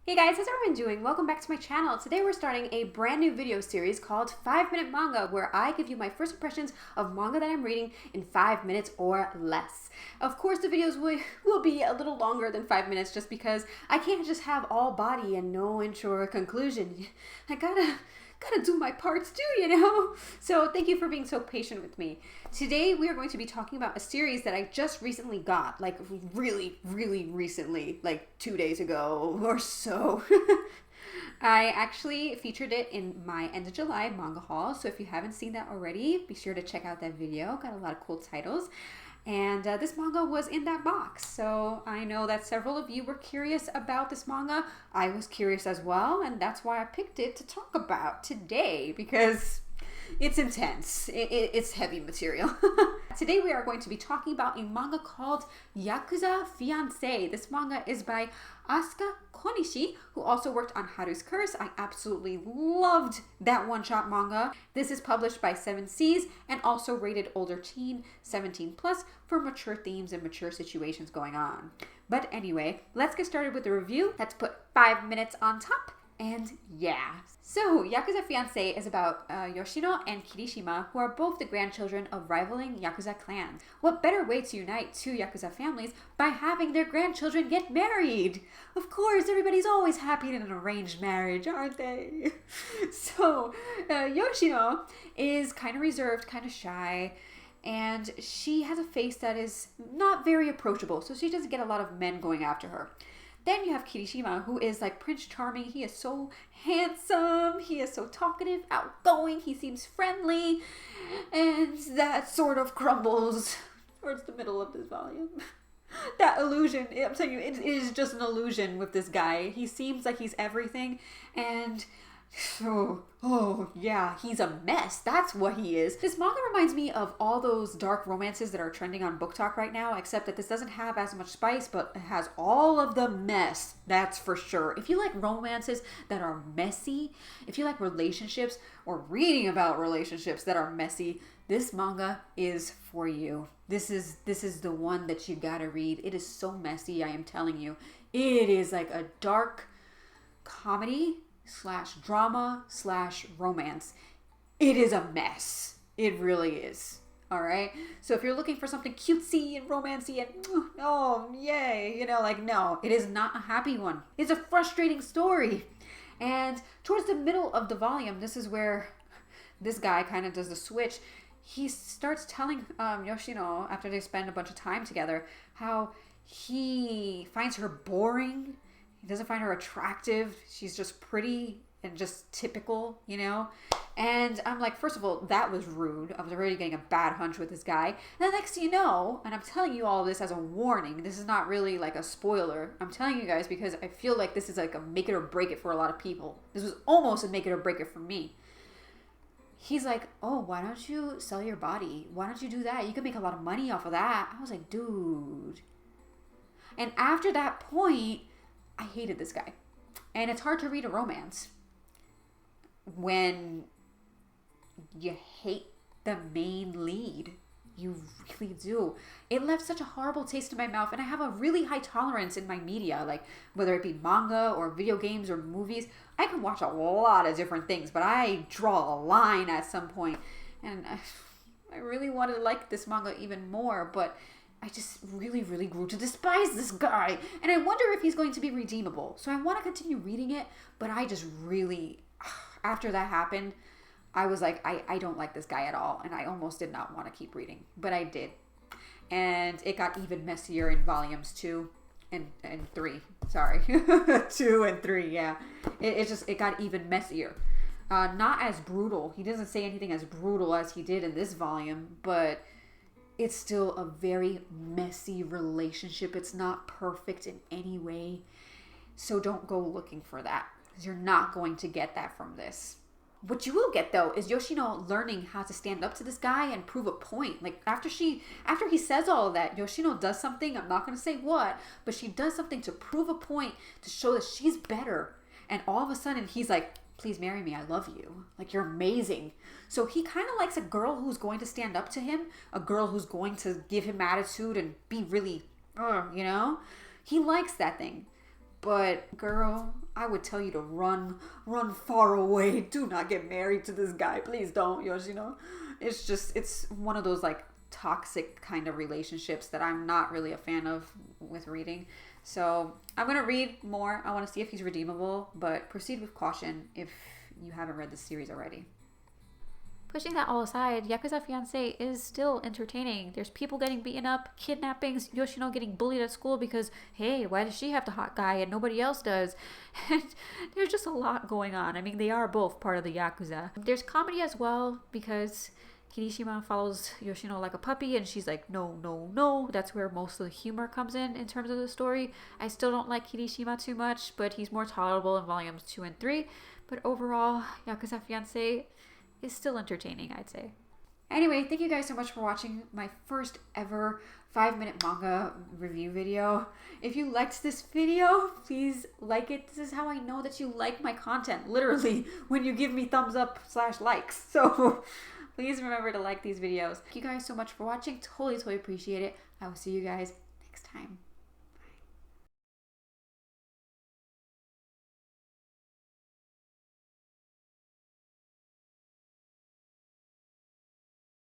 Hey guys, how's everyone doing? Welcome back to my channel. Today we're starting a brand new video series called 5 Minute Manga, where I give you my first impressions of manga that I'm reading in 5 minutes or less. Of course, the videos will be a little longer than 5 minutes just because I can't just have all body and no intro or conclusion. I gotta do my parts too. So thank you for being so patient with me. Today we are going to be talking about a series that I just recently got, like really recently, like 2 days ago or so. I actually featured it in my end of July manga haul, so if you haven't seen that already, be sure to check out that video. Got a lot of cool titles. And this manga was in that box. So I know that several of you were curious about this manga. I was curious as well, and that's why I picked it to talk about today, because it's intense. It's heavy material. Today we are going to be talking about a manga called Yakuza Fiancé. This manga is by Asuka Konishi, who also worked on Haru's Curse. I absolutely loved that one-shot manga. This is published by 7 Seas and also rated older teen, 17 plus, for mature themes and mature situations going on. But anyway, let's get started with the review. Let's put 5 minutes on top. And yeah. So, Yakuza Fiancé is about Yoshino and Kirishima, who are both the grandchildren of rivaling Yakuza clans. What better way to unite two Yakuza families by having their grandchildren get married? Of course, everybody's always happy in an arranged marriage, aren't they? So, Yoshino is kind of reserved, kind of shy, and she has a face that is not very approachable, so she doesn't get a lot of men going after her. Then you have Kirishima, who is like Prince Charming. He is so handsome. He is so talkative, outgoing. He seems friendly. And that sort of crumbles towards the middle of this volume. That illusion, I'm telling you, it is just an illusion with this guy. He seems like he's everything. And oh yeah, he's a mess. That's what he is. This manga reminds me of all those dark romances that are trending on Book Talk right now, except that this doesn't have as much spice, but it has all of the mess. That's for sure. If you like romances that are messy, if you like relationships or reading about relationships that are messy, this manga is for you. This is the one that you gotta read. It is so messy, I am telling you. It is like a dark comedy / drama / romance. It is a mess. It really is. All right. So if you're looking for something cutesy and romancy and oh yay, no, it is not a happy one. It's a frustrating story. And towards the middle of the volume, this is where this guy kind of does the switch. He starts telling Yoshino, after they spend a bunch of time together, how he finds her boring. He doesn't find her attractive. She's just pretty and just typical, And I'm like, first of all, that was rude. I was already getting a bad hunch with this guy. And the next thing you know, and I'm telling you all of this as a warning, this is not really like a spoiler. I'm telling you guys because I feel like this is like a make it or break it for a lot of people. This was almost a make it or break it for me. He's like, oh, why don't you sell your body? Why don't you do that? You can make a lot of money off of that. I was like, dude. And after that point, I hated this guy. And it's hard to read a romance when you hate the main lead. You really do. It left such a horrible taste in my mouth, and I have a really high tolerance in my media, like whether it be manga or video games or movies. I can watch a lot of different things, but I draw a line at some point. And I really wanted to like this manga even more, but I just really grew to despise this guy. And I wonder if he's going to be redeemable. So I want to continue reading it, but I just really, after that happened, I was like, I don't like this guy at all. And I almost did not want to keep reading, but I did. And it got even messier in volumes 2 and 3. Sorry. 2 and 3, yeah. It got even messier. Not as brutal. He doesn't say anything as brutal as he did in this volume, but it's still a very messy relationship. It's not perfect in any way. So don't go looking for that, because you're not going to get that from this. What you will get, though, is Yoshino learning how to stand up to this guy and prove a point. Like, after he says all of that, Yoshino does something, I'm not going to say what, but she does something to prove a point, to show that she's better. And all of a sudden, he's like, please marry me, I love you. Like, you're amazing. So he kind of likes a girl who's going to stand up to him, a girl who's going to give him attitude and be really, He likes that thing. But girl, I would tell you to run far away. Do not get married to this guy. Please don't, Yoshino. It's one of those like toxic kind of relationships that I'm not really a fan of with reading. So I'm going to read more. I want to see if he's redeemable, but proceed with caution if you haven't read the series already. Pushing that all aside, Yakuza Fiancé is still entertaining. There's people getting beaten up, kidnappings, Yoshino getting bullied at school because, hey, why does she have the hot guy and nobody else does? And there's just a lot going on. I mean, they are both part of the Yakuza. There's comedy as well because Kirishima follows Yoshino like a puppy and she's like, no, no, no. That's where most of the humor comes in terms of the story. I still don't like Kirishima too much, but he's more tolerable in volumes 2 and 3. But overall, Yakuza Fiancé is still entertaining, I'd say. Anyway, thank you guys so much for watching my first ever 5-minute manga review video. If you liked this video, please like it. This is how I know that you like my content, literally, when you give me thumbs up / likes. So please remember to like these videos. Thank you guys so much for watching. Totally appreciate it. I will see you guys next time.